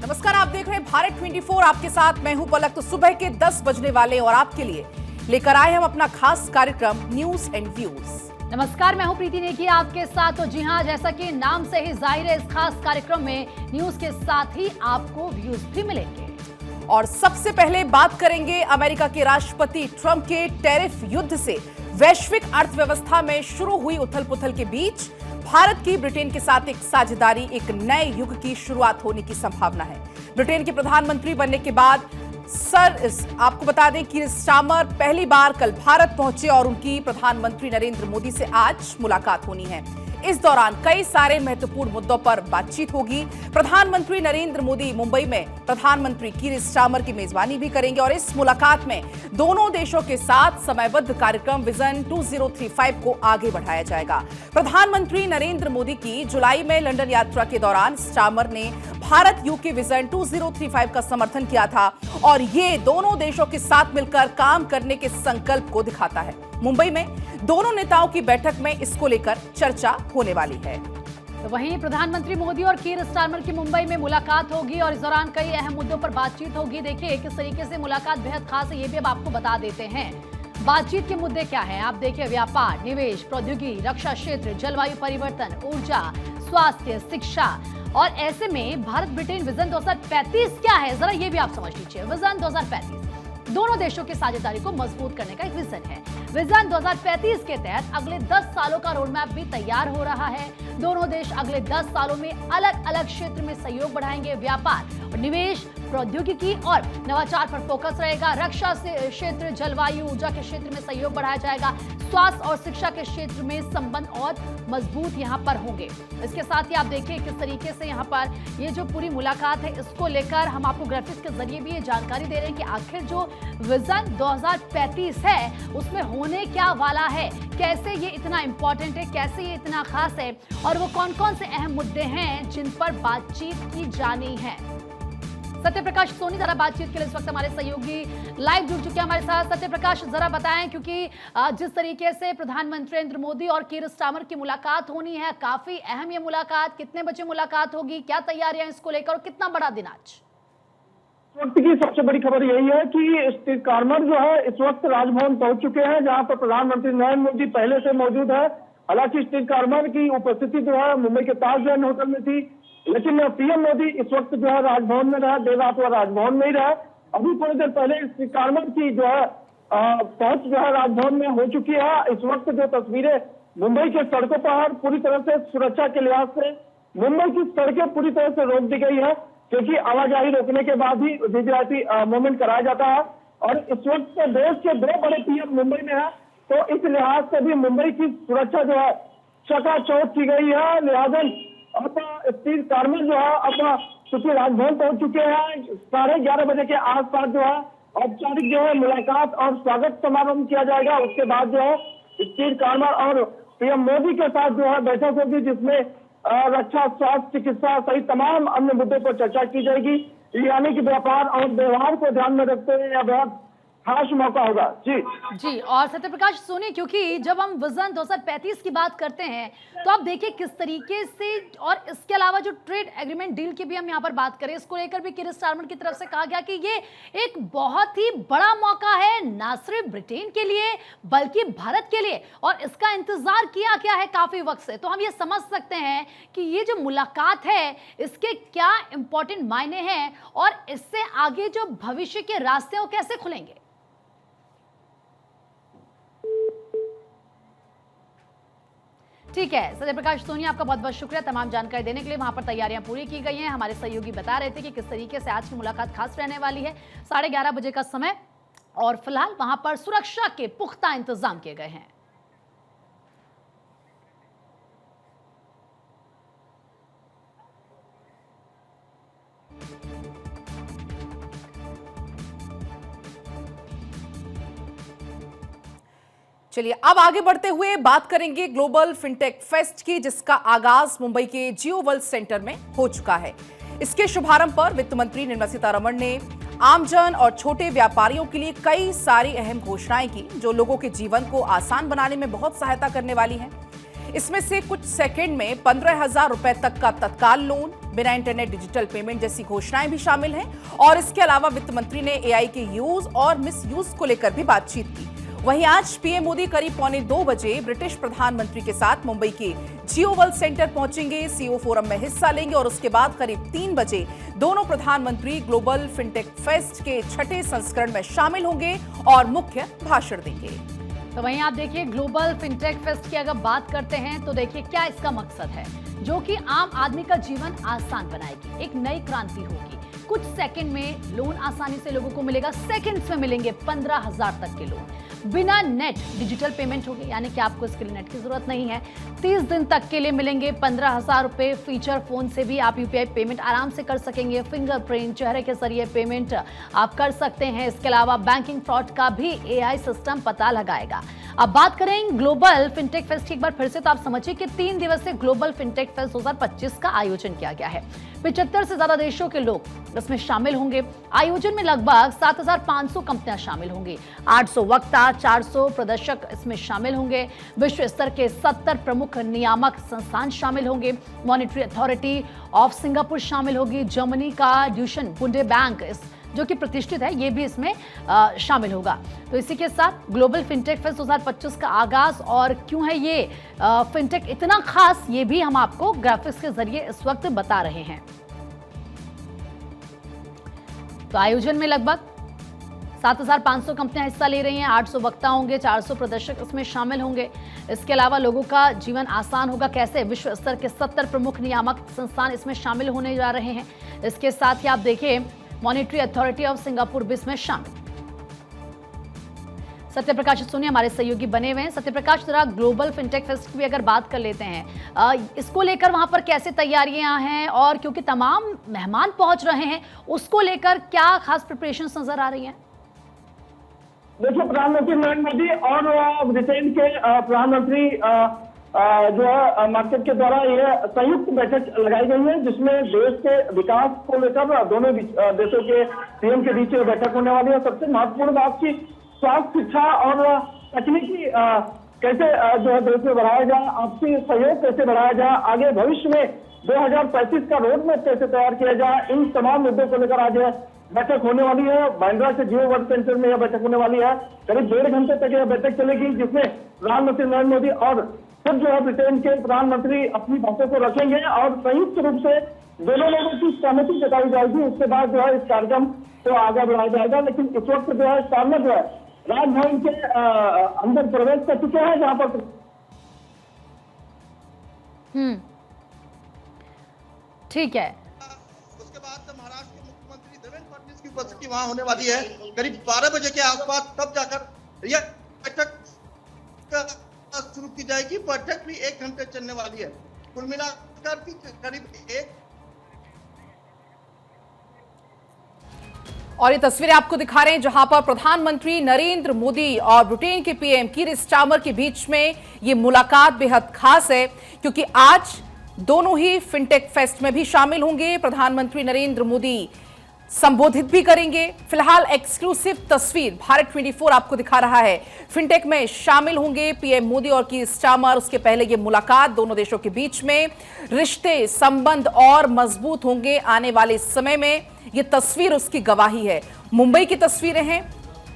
नमस्कार, आप देख रहे हैं भारत 24। आपके साथ मैं हूं पलक। तो सुबह के 10 बजने वाले और आपके लिए लेकर आए हम अपना खास कार्यक्रम न्यूज एंड व्यूज। नमस्कार, मैं हूं प्रीति नेगी आपके साथ। तो जी हां, जैसा कि नाम से ही जाहिर है, इस खास कार्यक्रम में न्यूज के साथ ही आपको व्यूज भी मिलेंगे। और सबसे पहले बात करेंगे अमेरिका के राष्ट्रपति ट्रंप के टैरिफ युद्ध से वैश्विक अर्थव्यवस्था में शुरू हुई उथल-पुथल के बीच भारत की ब्रिटेन के साथ एक साझेदारी, एक नए युग की शुरुआत होने की संभावना है। ब्रिटेन के प्रधानमंत्री बनने के बाद आपको बता दें कि स्टार्मर पहली बार कल भारत पहुंचे और उनकी प्रधानमंत्री नरेंद्र मोदी से आज मुलाकात होनी है। इस दौरान कई सारे महत्वपूर्ण मुद्दों पर बातचीत होगी। प्रधानमंत्री नरेंद्र मोदी मुंबई में प्रधानमंत्री कीर स्टार्मर की मेजबानी भी करेंगे और इस मुलाकात में दोनों देशों के साथ समयबद्ध कार्यक्रम विजन 2035 को आगे बढ़ाया जाएगा। प्रधानमंत्री नरेंद्र मोदी की जुलाई में लंदन यात्रा के दौरान स्टार्मर ने भारत यूके विजन 2035 का समर्थन किया था और ये दोनों देशों के साथ मिलकर काम करने के संकल्प को दिखाता है। मुंबई में दोनों नेताओं की बैठक में इसको लेकर चर्चा होने वाली है। तो वहीं प्रधानमंत्री मोदी और कीर स्टार्मर की मुंबई में मुलाकात होगी और इस दौरान कई अहम मुद्दों पर बातचीत होगी। देखिए किस तरीके से मुलाकात बेहद खास है, ये भी अब आपको बता देते हैं। बातचीत के मुद्दे क्या हैं? आप देखिए, व्यापार, निवेश, प्रौद्योगिकी, रक्षा क्षेत्र, जलवायु परिवर्तन, ऊर्जा, स्वास्थ्य, शिक्षा। और ऐसे में भारत ब्रिटेन विजन 2035 क्या है, जरा ये भी आप समझ लीजिए। विजन 2035 दोनों देशों की साझेदारी को मजबूत करने का एक विजन है। विजन 2035 के तहत अगले 10 सालों का रोडमैप भी तैयार हो रहा है। दोनों देश अगले 10 सालों में अलग अलग क्षेत्र में सहयोग बढ़ाएंगे। व्यापार और निवेश, प्रौद्योगिकी और नवाचार पर फोकस रहेगा। रक्षा क्षेत्र, जलवायु, ऊर्जा के क्षेत्र में सहयोग बढ़ाया जाएगा। स्वास्थ्य और शिक्षा के क्षेत्र में संबंध और मजबूत यहाँ पर होंगे। इसके साथ ही आप देखिए किस तरीके से यहाँ पर ये जो पूरी मुलाकात है, इसको लेकर हम आपको ग्राफिक्स के जरिए भी ये जानकारी दे रहे हैं कि आखिर जो विजन 2035 है उसमें होने क्या वाला है, कैसे ये इतना इंपॉर्टेंट है, कैसे ये इतना खास है और वो कौन कौन से अहम मुद्दे हैं जिन पर बातचीत की जानी है। सत्य प्रकाश सोनी जरा बातचीत के लिए इस वक्त हमारे सहयोगी लाइव जुड़ चुके हैं हमारे साथ। सत्य प्रकाश, जरा बताएं, क्योंकि जिस तरीके से प्रधानमंत्री नरेंद्र मोदी और कीर स्टार्मर की मुलाकात होनी है, काफी अहम ये मुलाकात, कितने बजे मुलाकात होगी, क्या तैयारियां इसको लेकर और कितना बड़ा दिन आज? इस वक्त की सबसे बड़ी खबर यही है कि स्टीव स्टार्मर जो है इस वक्त राजभवन पहुंच चुके हैं, जहां पर प्रधानमंत्री नरेंद्र मोदी पहले से मौजूद है। हालांकि स्टीव स्टार्मर की उपस्थिति जो है मुंबई के ताज लैंड होटल में थी, लेकिन पीएम मोदी इस वक्त जो है राजभवन में रहा, देर रात वह राजभवन में ही रहा। अभी थोड़ी देर पहले स्टीव स्टार्मर की जो है पहुंच जो है राजभवन में हो चुकी है। इस वक्त जो तस्वीरें मुंबई के सड़कों पर पूरी तरह से सुरक्षा के लिहाज से मुंबई की सड़कें पूरी तरह से रोक दी गई है, क्योंकि आवाजाही रोकने के बाद ही वीवीआईपी मूवमेंट कराया जाता है। और इस वक्त देश के दो बड़े पीएम मुंबई में है, तो इस लिहाज से भी मुंबई की सुरक्षा जो है चकाचौंध की गई है। लिहाजा अब स्टीव स्टार्मर जो है अब चूंकि राजभवन पहुंच चुके हैं, 11:30 बजे के आसपास जो है औपचारिक जो है मुलाकात और स्वागत समारोह किया जाएगा। उसके बाद जो है स्टीव स्टार्मर और पीएम मोदी के साथ जो है बैठक होगी, जिसमें रक्षा, स्वास्थ्य, चिकित्सा सहित तमाम अन्य मुद्दों पर चर्चा की जाएगी। यानी कि व्यापार और व्यवहार को ध्यान में रखते हुए यह बहुत खास मौका होगा। जी और सत्य प्रकाश सोनी, क्योंकि जब हम विजन 2035 की बात करते हैं तो आप देखिए किस तरीके से, और इसके अलावा जो ट्रेड एग्रीमेंट डील की भी हम यहाँ पर बात करें, इसको लेकर भी कीर स्टार्मर की तरफ से कहा गया कि ये एक बहुत ही बड़ा मौका है, ना सिर्फ ब्रिटेन के लिए बल्कि भारत के लिए, और इसका इंतजार किया गया है काफी वक्त से। तो हम ये समझ सकते हैं कि ये जो मुलाकात है इसके क्या इंपॉर्टेंट मायने हैं और इससे आगे जो भविष्य के रास्ते वो कैसे खुलेंगे। ठीक है सत्य प्रकाश सोनी, आपका बहुत बहुत शुक्रिया तमाम जानकारी देने के लिए। वहां पर तैयारियां पूरी की गई हैं। हमारे सहयोगी बता रहे थे कि किस तरीके से आज की मुलाकात खास रहने वाली है। 11:30 बजे का समय और फिलहाल वहां पर सुरक्षा के पुख्ता इंतजाम किए गए हैं। चलिए अब आगे बढ़ते हुए बात करेंगे ग्लोबल फिनटेक फेस्ट की, जिसका आगाज मुंबई के जियो वर्ल्ड सेंटर में हो चुका है। इसके शुभारंभ पर वित्त मंत्री निर्मला सीतारमण ने आमजन और छोटे व्यापारियों के लिए कई सारी अहम घोषणाएं की, जो लोगों के जीवन को आसान बनाने में बहुत सहायता करने वाली हैं। इसमें से कुछ सेकंड में 15,000 रुपए तक का तत्काल लोन, बिना इंटरनेट डिजिटल पेमेंट जैसी घोषणाएं भी शामिल हैं। और इसके अलावा वित्त मंत्री ने एआई के यूज और मिस यूज को लेकर भी बातचीत की। वहीं आज पीएम मोदी करीब 1:45 बजे ब्रिटिश प्रधानमंत्री के साथ मुंबई के जियो वर्ल्ड सेंटर पहुंचेंगे, सीईओ फोरम में हिस्सा लेंगे और उसके बाद करीब 3 बजे दोनों प्रधानमंत्री ग्लोबल फिनटेक फेस्ट के 6ठे संस्करण में शामिल होंगे और मुख्य भाषण देंगे। तो वहीं आप देखिए ग्लोबल फिनटेक फेस्ट की अगर बात करते हैं तो देखिए क्या इसका मकसद है, जो कि आम आदमी का जीवन आसान बनाएगी, एक नई क्रांति होगी। कुछ सेकंड में लोन आसानी से लोगों को मिलेगा, सेकंड्स में मिलेंगे 15,000 तक के लोन। बिना नेट डिजिटल पेमेंट होगी, यानी कि आपको इसके लिए नेट की जरूरत नहीं है। 30 दिन तक के लिए मिलेंगे 15,000 रुपए। फीचर फोन से भी आप यूपीआई पेमेंट आराम से कर सकेंगे। फिंगरप्रिंट, चेहरे के जरिए पेमेंट आप कर सकते हैं। इसके अलावा बैंकिंग फ्रॉड का भी एआई सिस्टम पता लगाएगा। अब बात करें ग्लोबल फिनटेक फेस्ट की एक बार फिर से, तो आप समझिए कि 3 दिवसीय ग्लोबल फिनटेक फेस्ट 2025 का आयोजन किया गया है। 75 से ज्यादा देशों के लोग इसमें शामिल होंगे। आयोजन में लगभग 7,500 कंपनियां शामिल होंगी। 800 वक्ता, 400 प्रदर्शक इसमें शामिल होंगे। विश्व स्तर के 70 प्रमुख नियामक संस्थान शामिल होंगे। मॉनेटरी अथॉरिटी ऑफ सिंगापुर शामिल होगी। जर्मनी का ड्यूशन बुंडे बैंक जो कि प्रतिष्ठित है, ये भी इसमें शामिल होगा। तो इसी के साथ ग्लोबल फिनटेक फेस्ट 2025 का आगाज, और क्यों है ये फिनटेक इतना खास, ये भी हम आपको ग्राफिक्स के जरिए इस वक्त बता रहे हैं। तो आयोजन में लगभग 7,500 कंपनियां हिस्सा ले रही हैं। 800 वक्ता होंगे, 400 प्रदर्शक इसमें शामिल होंगे। इसके अलावा लोगों का जीवन आसान होगा कैसे, विश्व स्तर के 70 प्रमुख नियामक संस्थान इसमें शामिल होने जा रहे हैं। इसके साथ ही आप देखिए मॉनेटरी अथॉरिटी ऑफ सिंगापुर भी इसमें शामिल। सत्यप्रकाश सोनी हमारे सहयोगी बने हुए हैं। सत्यप्रकाश, जरा ग्लोबल फिनटेक फेस्ट की भी अगर बात कर लेते हैं, इसको लेकर वहां पर कैसे तैयारियां हैं, और क्योंकि तमाम मेहमान पहुंच रहे हैं, उसको लेकर क्या खास प्रिपरेशंस नजर आ रही हैं? देखिए, प्रधानमंत्री नरेंद्र मोदी और ब्रिटेन के प्रधानमंत्री जो है मार्केट के द्वारा यह संयुक्त बैठक लगाई गई है, जिसमें देश के विकास को लेकर दोनों देशों के पीएम के बीच बैठक होने वाली है। सबसे महत्वपूर्ण बात की स्वास्थ्य, शिक्षा और तकनीकी कैसे जो है देश में बढ़ाया जाए, आपसी सहयोग कैसे बढ़ाया जाए, आगे भविष्य में 2035 का रोड मैप कैसे तैयार किया जाए, इन तमाम मुद्दों को लेकर आज बैठक होने वाली है। बांद्रा के जियो वर्ल्ड सेंटर में यह बैठक होने वाली है। करीब 1.5 घंटे तक यह बैठक चलेगी, जिसमें प्रधानमंत्री नरेंद्र मोदी और फिर जो है ब्रिटेन के प्रधानमंत्री अपनी बातों को रखेंगे और संयुक्त रूप से दोनों लोगों की सहमति जताई जाएगी। उसके बाद जो है इस कार्यक्रम को आगे बढ़ाया जाएगा। लेकिन इस वक्त जो है स्टारमर जो है राजभवन के अंदर प्रवेश कर चुके हैं, जहां पर ठीक है। उसके बाद महाराष्ट्र के मुख्यमंत्री देवेंद्र फडणवीस की उपस्थिति वहां होने वाली है करीब 12 बजे के आसपास। तब जाकर यह बैठक शुरू की जाएगी। बैठक भी 1 घंटे चलने वाली है। कुल मिलाकर करीब 1। और ये तस्वीरें आपको दिखा रहे हैं जहां पर प्रधानमंत्री नरेंद्र मोदी और ब्रिटेन के पीएम कीर स्टारमर के बीच में ये मुलाकात बेहद खास है, क्योंकि आज दोनों ही फिनटेक फेस्ट में भी शामिल होंगे। प्रधानमंत्री नरेंद्र मोदी संबोधित भी करेंगे। फिलहाल एक्सक्लूसिव तस्वीर भारत 24 आपको दिखा रहा है। फिनटेक में शामिल होंगे पीएम मोदी और कीर स्टारमर। उसके पहले ये मुलाकात दोनों देशों के बीच में, रिश्ते संबंध और मजबूत होंगे आने वाले समय में। ये तस्वीर उसकी गवाही है। मुंबई की तस्वीरें हैं।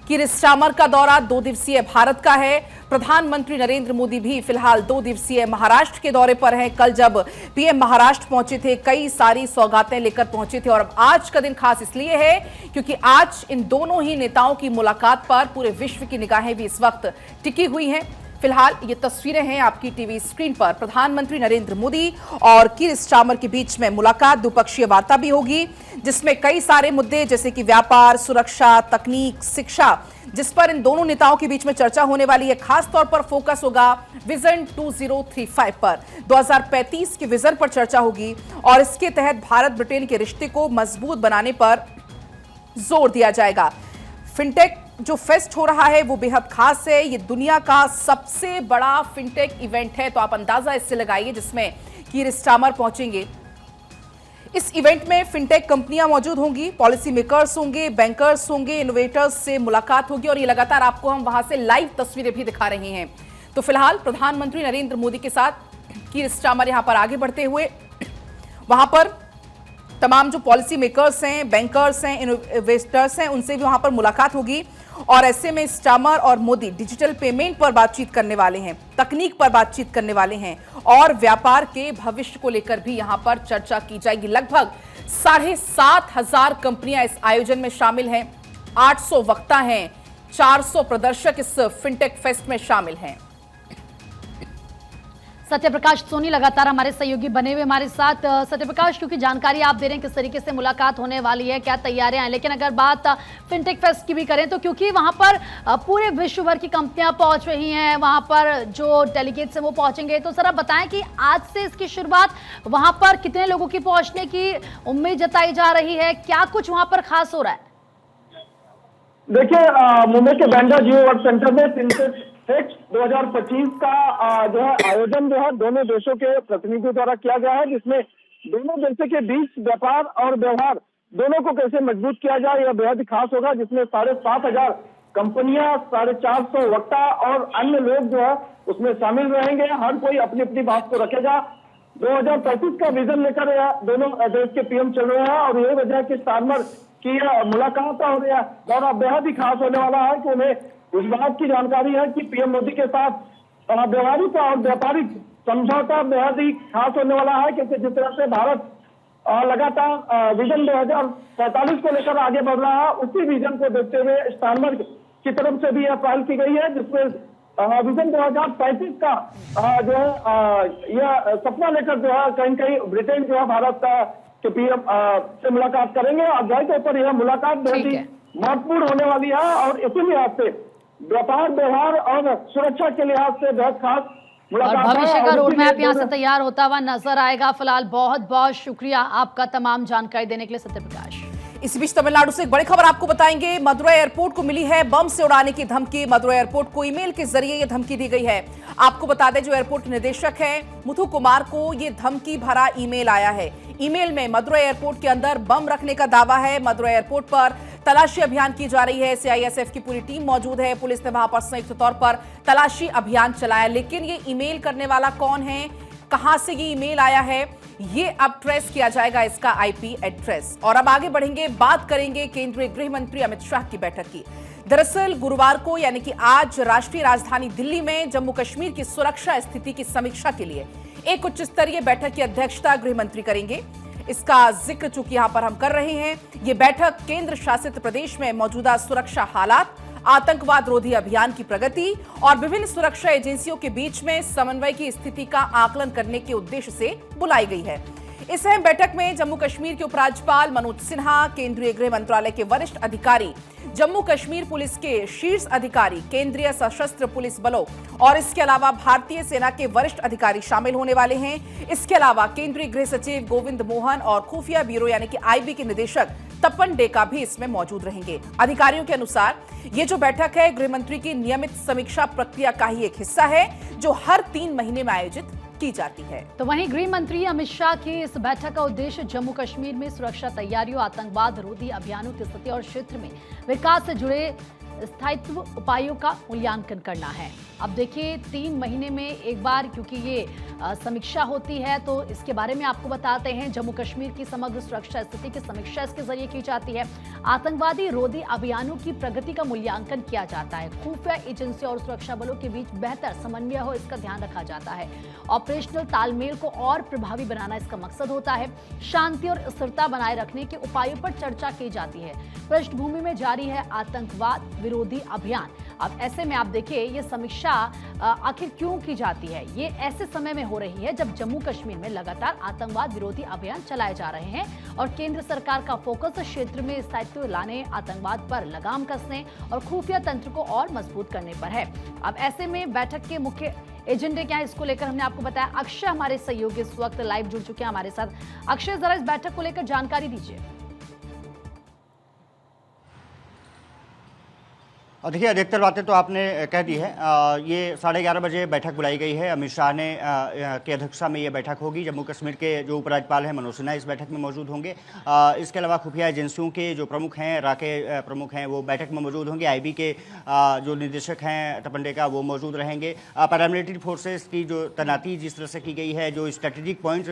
कीर स्टारमर का दौरा 2 दिवसीय भारत का है। प्रधानमंत्री नरेंद्र मोदी भी फिलहाल 2 दिवसीय महाराष्ट्र के दौरे पर हैं। कल जब पीएम महाराष्ट्र पहुंचे थे, कई सारी सौगातें लेकर पहुंचे थे, और अब आज का दिन खास इसलिए है क्योंकि आज इन दोनों ही नेताओं की मुलाकात पर पूरे विश्व की निगाहें भी इस वक्त टिकी हुई हैं। फिलहाल ये तस्वीरें हैं आपकी टीवी स्क्रीन पर। प्रधानमंत्री नरेंद्र मोदी और कीर स्टारमर के बीच में मुलाकात, द्विपक्षीय वार्ता भी होगी, जिसमें कई सारे मुद्दे जैसे कि व्यापार, सुरक्षा, तकनीक, शिक्षा, जिस पर इन दोनों नेताओं के बीच में चर्चा होने वाली है। खास तौर पर फोकस होगा विजन 2035 पर। 2035 के विजन पर चर्चा होगी और इसके तहत भारत ब्रिटेन के रिश्ते को मजबूत बनाने पर जोर दिया जाएगा। फिनटेक जो फेस्ट हो रहा है वो बेहद खास है। ये दुनिया का सबसे बड़ा फिनटेक इवेंट है, तो आप अंदाजा इससे लगाइए, जिसमें कीर स्टारमर पहुंचेंगे। इस इवेंट में फिनटेक कंपनियां मौजूद होंगी, पॉलिसी मेकर्स होंगे, बैंकर्स होंगे, इनोवेटर्स से मुलाकात होगी, और ये लगातार आपको हम वहां से लाइव तस्वीरें भी दिखा रहे हैं। तो फिलहाल प्रधानमंत्री नरेंद्र मोदी के साथ कीर स्टारमर यहां पर आगे बढ़ते हुए, वहां पर तमाम जो पॉलिसी मेकर्स हैं, बैंकर्स हैं, इन्वेस्टर्स हैं, उनसे भी वहां पर मुलाकात होगी। और ऐसे में स्टार्मर और मोदी डिजिटल पेमेंट पर बातचीत करने वाले हैं, तकनीक पर बातचीत करने वाले हैं और व्यापार के भविष्य को लेकर भी यहां पर चर्चा की जाएगी। लगभग 7,500 कंपनियां इस आयोजन में शामिल हैं, 800 वक्ता हैं, 400 प्रदर्शक इस फिनटेक फेस्ट में शामिल हैं। सत्यप्रकाश सोनी लगातार हमारे सहयोगी बने हुए हमारे साथ। सत्यप्रकाश, क्योंकि जानकारी आप दे रहे हैं किस तरीके से मुलाकात होने वाली है, क्या तैयारियां हैं, लेकिन अगर बात फिनटेक फेस्ट की भी करें तो क्योंकि वहां पर पूरे विश्व भर की कंपनियां पहुंच रही हैं, वहां पर जो डेलीगेट्स हैं वो पहुंचेंगे, तो सर आप बताएं कि आज से इसकी शुरुआत वहां पर कितने लोगों की पहुंचने की उम्मीद जताई जा रही है, क्या कुछ वहां पर खास हो रहा है? देखिए, मुंबई के बांद्रा जियो वर्ल्ड सेंटर में फिनटेक फेस्ट 2025 का जो है आयोजन जो है दोनों देशों के प्रतिनिधियों द्वारा किया गया है, जिसमें दोनों देशों के बीच व्यापार और व्यवहार दोनों को कैसे मजबूत किया जाए यह बेहद खास होगा, जिसमें 7,500 कंपनियां, 450 वक्ता और अन्य लोग जो है उसमें शामिल रहेंगे। हर कोई अपनी अपनी बात को रखेगा। 2035 का विजन लेकर दोनों देश के पीएम चल रहे हैं और यही वजह है कि स्टार्मर की मुलाकात हो रही है और बेहद ही खास होने वाला है कि उन्हें इस बात की जानकारी है कि पीएम मोदी के साथ व्यवहारिक और व्यापारिक समझौता बेहद ही खास होने वाला है, क्योंकि जिस तरह से भारत लगातार विजन 2045 को लेकर आगे बढ़ रहा है, उसी विजन को देखते हुए स्टार्मर की तरफ से भी यह पहल की गई है, जिसमें विजन 2035 का जो है यह सपना लेकर जो है कहीं कहीं ब्रिटेन जो है भारत के पीएम से मुलाकात करेंगे और जाहिर तौर पर यह मुलाकात बहुत ही महत्वपूर्ण होने वाली है और इसी लिहाज से व्यापार, व्यवहार और सुरक्षा के लिहाज से बहुत खास और भविष्य का रोड मैप यहाँ से तैयार होता हुआ नजर आएगा। फिलहाल बहुत बहुत शुक्रिया आपका तमाम जानकारी देने के लिए सत्यप्रकाश। इसी बीच तमिलनाडु से एक बड़ी खबर आपको बताएंगे। मदुरै एयरपोर्ट को मिली है बम से उड़ाने की धमकी। मदुरै एयरपोर्ट को ईमेल के जरिए यह धमकी दी गई है। आपको बता दें, जो एयरपोर्ट निदेशक है मुथु कुमार को यह धमकी भरा ईमेल आया है। ईमेल में मदुरै एयरपोर्ट के अंदर बम रखने का दावा है। मदुरै एयरपोर्ट पर तलाशी अभियान की जा रही है। सीआईएसएफ की पूरी टीम मौजूद है। पुलिस ने वहां पर संयुक्त तौर पर तलाशी अभियान चलाया, लेकिन ये ईमेल करने वाला कौन है, कहां से ये ईमेल आया है, ये अब ट्रेस किया जाएगा, इसका आईपी एड्रेस। और अब आगे बढ़ेंगे, बात करेंगे केंद्रीय गृह मंत्री अमित शाह की बैठक की। दरअसल गुरुवार को यानी कि आज राष्ट्रीय राजधानी दिल्ली में जम्मू कश्मीर की सुरक्षा स्थिति की समीक्षा के लिए एक उच्च स्तरीय बैठक की अध्यक्षता गृह मंत्री करेंगे। इसका जिक्र चूंकि यहां पर हम कर रहे हैं, ये बैठक केंद्र शासित प्रदेश में मौजूदा सुरक्षा हालात, आतंकवाद रोधी अभियान की प्रगति और विभिन्न सुरक्षा एजेंसियों के बीच में समन्वय की स्थिति का आकलन करने के उद्देश्य से बुलाई गई है। इस अहम बैठक में जम्मू कश्मीर के उपराज्यपाल मनोज सिन्हा, केंद्रीय गृह मंत्रालय के वरिष्ठ अधिकारी, जम्मू कश्मीर पुलिस के शीर्ष अधिकारी, केंद्रीय सशस्त्र पुलिस बलों और इसके अलावा भारतीय सेना के वरिष्ठ अधिकारी शामिल होने वाले हैं। इसके अलावा केंद्रीय गृह सचिव गोविंद मोहन और खुफिया ब्यूरो यानी कि आईबी के निदेशक तपन डेका भी इसमें मौजूद रहेंगे। अधिकारियों के अनुसार ये जो बैठक है गृह मंत्री की नियमित समीक्षा प्रक्रिया का ही एक हिस्सा है, जो हर 3 महीने में आयोजित की जाती है। तो वहीं गृह मंत्री अमित शाह की इस बैठक का उद्देश्य जम्मू कश्मीर में सुरक्षा तैयारियों, आतंकवाद रोधी अभियानों की स्थिति और क्षेत्र में विकास से जुड़े स्थायित्व उपायों का मूल्यांकन करना है। अब देखिए 3 महीने में एक बार, क्योंकि ये समीक्षा होती है, तो इसके बारे में आपको बताते हैं। जम्मू कश्मीर की समग्र सुरक्षा स्थिति की समीक्षा इसके जरिए की जाती है। आतंकवादी रोधी अभियानों की प्रगति का मूल्यांकन किया जाता है। खुफिया एजेंसी और सुरक्षा बलों के बीच बेहतर समन्वय हो, इसका ध्यान रखा जाता है। ऑपरेशनल तालमेल को और प्रभावी बनाना इसका मकसद होता है। शांति और स्थिरता बनाए रखने के उपायों पर चर्चा की जाती है। पृष्ठभूमि में जारी है आतंकवाद विरोधी अभियान। अब ऐसे में आप देखिए ये समीक्षा आखिर क्यों की जाती है। ये ऐसे समय में हो रही है जब जम्मू कश्मीर में लगातार आतंकवाद विरोधी अभियान चलाए जा रहे हैं और केंद्र सरकार का फोकस क्षेत्र में स्थायित्व लाने, आतंकवाद पर लगाम कसने और खुफिया तंत्र को और मजबूत करने पर है। अब ऐसे में बैठक के मुख्य एजेंडे क्या है, इसको लेकर हमने आपको बताया। अक्षय हमारे सहयोगी इस वक्त लाइव जुड़ चुके हैं हमारे साथ। अक्षय, जरा इस बैठक को लेकर जानकारी दीजिए। और देखिए, अधिकतर बातें तो आपने कह दी है। ये 11:30 बजे बैठक बुलाई गई है। अमित शाह ने की अध्यक्षता में ये बैठक होगी। जम्मू कश्मीर के जो उपराज्यपाल हैं मनोज सिन्हा इस बैठक में मौजूद होंगे। इसके अलावा खुफिया एजेंसियों के जो प्रमुख हैं, राके प्रमुख हैं, वो बैठक में मौजूद होंगे। IB के जो निदेशक हैं टपंडे का, वो मौजूद रहेंगे। पैरामिलिट्री फोर्सेस की जो तैनाती जिस तरह से की गई है, जो स्ट्रेटेजिक पॉइंट्स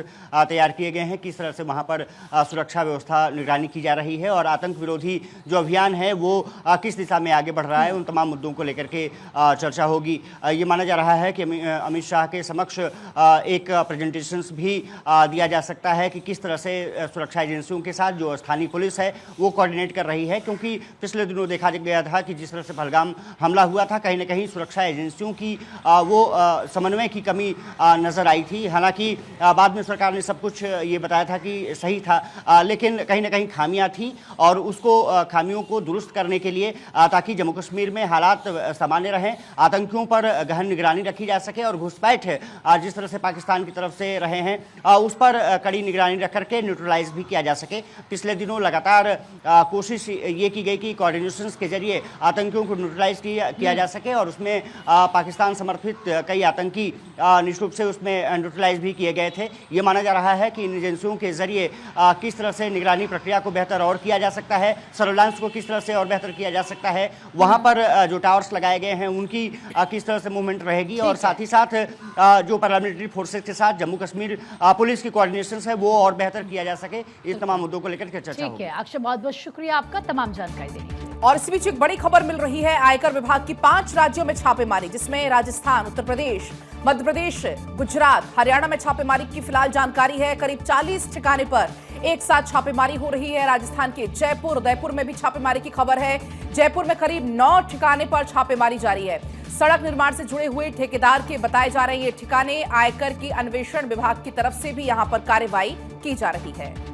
तैयार किए गए हैं, किस तरह से वहाँ पर सुरक्षा व्यवस्था निगरानी की जा रही है और आतंक विरोधी जो अभियान है वो किस दिशा में आगे बढ़ रहा है, उन तमाम मुद्दों को लेकर के चर्चा होगी। ये माना जा रहा है कि अमित शाह के समक्ष एक प्रेजेंटेशंस भी दिया जा सकता है कि किस तरह से सुरक्षा एजेंसियों के साथ जो स्थानीय पुलिस है वो कोऑर्डिनेट कर रही है, क्योंकि पिछले दिनों देखा गया था कि जिस तरह से पहलगाम हमला हुआ था, कहीं ना कहीं सुरक्षा एजेंसियों की वो समन्वय की कमी नजर आई थी। हालांकि बाद में सरकार ने सब कुछ ये बताया था कि सही था, लेकिन कहीं ना कहीं खामियां थी और उसको खामियों को दुरुस्त करने के लिए ताकि जम्मू कश्मीर में हालात सामान्य रहें, आतंकियों पर गहन निगरानी रखी जा सके और घुसपैठ जिस तरह से पाकिस्तान की तरफ से रहे हैं उस पर कड़ी निगरानी रख करके न्यूट्रलाइज भी किया जा सके। पिछले दिनों लगातार कोशिश ये की गई कि कोऑर्डिनेशन के जरिए आतंकियों को न्यूट्रलाइज किया जा सके और उसमें पाकिस्तान समर्थित कई आतंकी निश्चित रूप से उसमें न्यूट्रलाइज भी किए गए थे। ये माना जा रहा है कि इन एजेंसियों के जरिए किस तरह से निगरानी प्रक्रिया को बेहतर और किया जा सकता है, सर्वेलांस को किस तरह से और बेहतर किया जा सकता है, वहां पर जो टावर्स लगाए गए हैं उनकी किस तरह से मूवमेंट रहेगी और साथ ही साथ जो पैरामिलिट्री फोर्सेस के साथ जम्मू कश्मीर पुलिस की कोऑर्डिनेशन है वो और बेहतर किया जा सके, इस तमाम मुद्दों को लेकर के चर्चा होगी। ठीक है अक्षय, बहुत बहुत शुक्रिया आपका तमाम जानकारी देने के लिए। और इस बीच एक बड़ी खबर मिल रही है, आयकर विभाग की 5 राज्यों में छापेमारी, जिसमें राजस्थान, उत्तर प्रदेश, मध्य प्रदेश, गुजरात, हरियाणा में छापेमारी की फिलहाल जानकारी है। करीब 40 ठिकाने पर एक साथ छापेमारी हो रही है। राजस्थान के जयपुर, उदयपुर में भी छापेमारी की खबर है। जयपुर में करीब 9 ठिकाने पर छापेमारी जारी है। सड़क निर्माण से जुड़े हुए ठेकेदार के बताए जा रहे ये ठिकाने, आयकर की अन्वेषण विभाग की तरफ से भी यहां पर कार्रवाई की जा रही है।